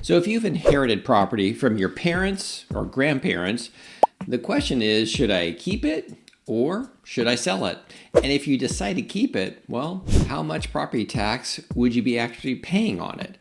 So if you've inherited property from your parents or grandparents, the question is, should I keep it or should I sell it? And if you decide to keep it, well, how much property tax would you be actually paying on it?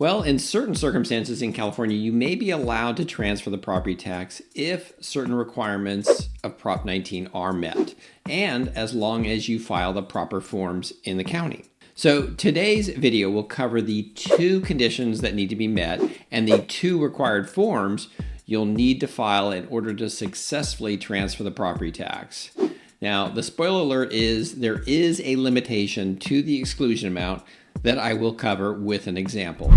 Well, in certain circumstances in California, you may be allowed to transfer the property tax if certain requirements of Prop 19 are met, and as long as you file the proper forms in the county. So today's video will cover the 2 conditions that need to be met and the 2 required forms you'll need to file in order to successfully transfer the property tax. Now, the spoiler alert is there is a limitation to the exclusion amount that I will cover with an example.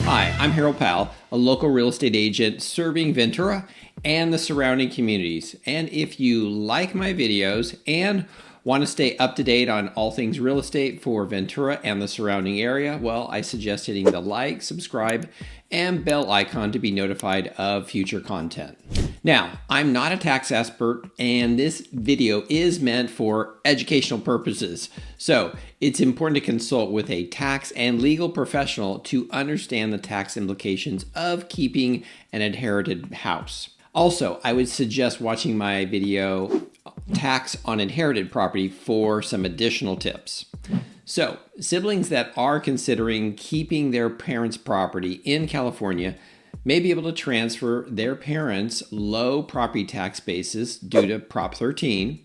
Hi, I'm Powell, a local real estate agent serving Ventura and the surrounding communities. And if you like my videos and want to stay up to date on all things real estate for Ventura and the surrounding area, well, I suggest hitting the like, subscribe, and bell icon to be notified of future content. Now, I'm not a tax expert, and this video is meant for educational purposes. So it's important to consult with a tax and legal professional to understand the tax implications of keeping an inherited house. Also, I would suggest watching my video Tax on Inherited Property for some additional tips. So, siblings that are considering keeping their parents' property in California may be able to transfer their parents' low property tax basis due to Prop 13.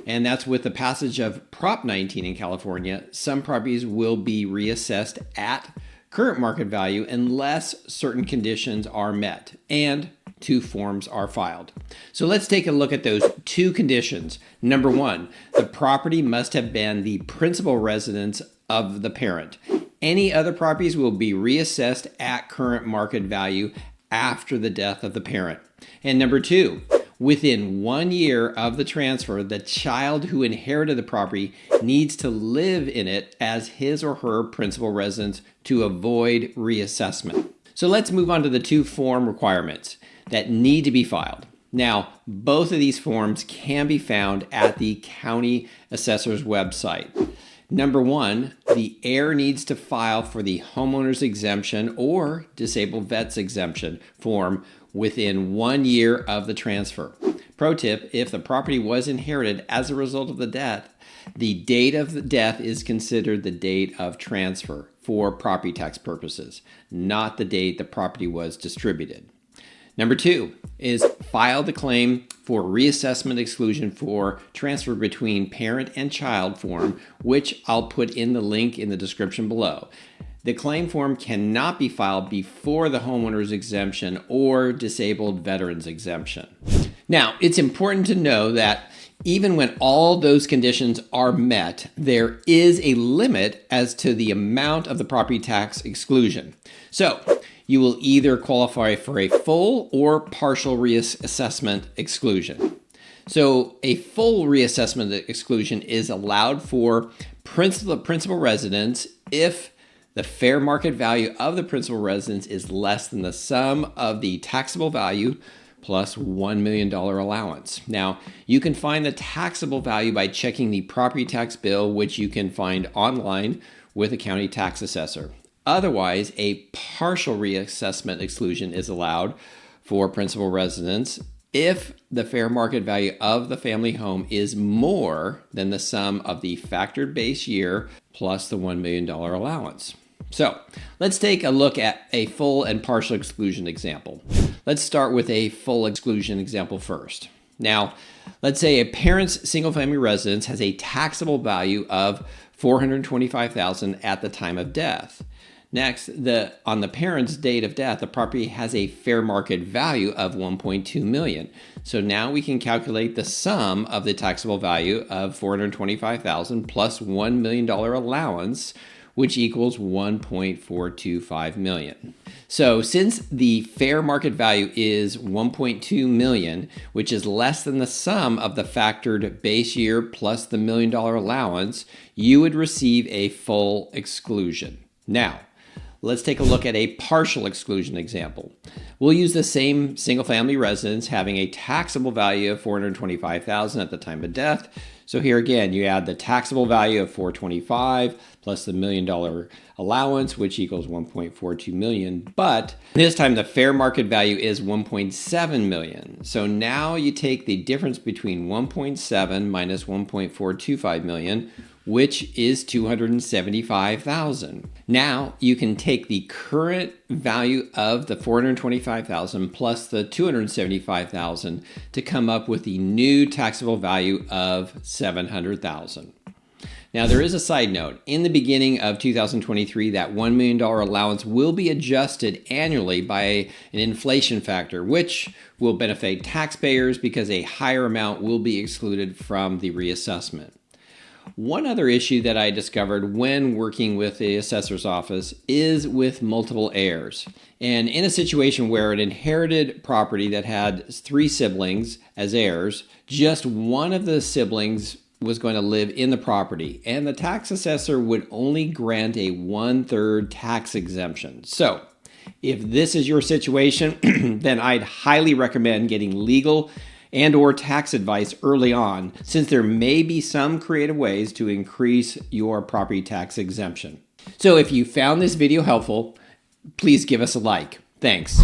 And that's with the passage of Prop 19 in California. Some properties will be reassessed at current market value unless certain conditions are met and 2 forms are filed. So let's take a look at those 2 conditions. Number 1, the property must have been the principal residence of the parent. Any other properties will be reassessed at current market value after the death of the parent. And number 2, within 1 year of the transfer, the child who inherited the property needs to live in it as his or her principal residence to avoid reassessment. So let's move on to the 2 form requirements that need to be filed. Now, both of these forms can be found at the county assessor's website. Number 1, the heir needs to file for the homeowner's exemption or disabled vet's exemption form within 1 year of the transfer. Pro tip, if the property was inherited as a result of the death, the date of the death is considered the date of transfer for property tax purposes, not the date the property was distributed. Number 2 is file the claim for reassessment exclusion for transfer between parent and child form, which I'll put in the link in the description below. The claim form cannot be filed before the homeowner's exemption or disabled veteran's exemption. Now, it's important to know that even when all those conditions are met, there is a limit as to the amount of the property tax exclusion. So, you will either qualify for a full or partial reassessment exclusion. So a full reassessment exclusion is allowed for principal residence if the fair market value of the principal residence is less than the sum of the taxable value plus $1 million allowance. Now, you can find the taxable value by checking the property tax bill, which you can find online with a county tax assessor. Otherwise, a partial reassessment exclusion is allowed for principal residence if the fair market value of the family home is more than the sum of the factored base year plus the $1 million allowance. So let's take a look at a full and partial exclusion example. Let's start with a full exclusion example first. Now, let's say a parent's single-family residence has a taxable value of $425,000 at the time of death. Next, on the parent's date of death, the property has a fair market value of $1.2 million. So now we can calculate the sum of the taxable value of $425,000 plus $1 million allowance, which equals $1.425 million. So since the fair market value is $1.2 million, which is less than the sum of the factored base year plus the $1 million allowance, you would receive a full exclusion. Now, let's take a look at a partial exclusion example. We'll use the same single-family residence having a taxable value of $425,000 at the time of death. So here again, you add the taxable value of $425,000 plus the $1 million allowance, which equals $1.42 million. But this time the fair market value is $1.7 million. So now you take the difference between 1.7 minus 1.425 million, which is $275,000. Now you can take the current value of the $425,000 plus the $275,000 to come up with the new taxable value of $700,000. Now there is a side note. In the beginning of 2023, that $1 million allowance will be adjusted annually by an inflation factor, which will benefit taxpayers because a higher amount will be excluded from the reassessment. One other issue that I discovered when working with the assessor's office is with multiple heirs. And in a situation where an inherited property that had 3 siblings as heirs, just one of the siblings was going to live in the property, and the tax assessor would only grant a 1/3 tax exemption. So if this is your situation, then I'd highly recommend getting legal and/or tax advice early on, since there may be some creative ways to increase your property tax exemption. So if you found this video helpful, please give us a like. Thanks.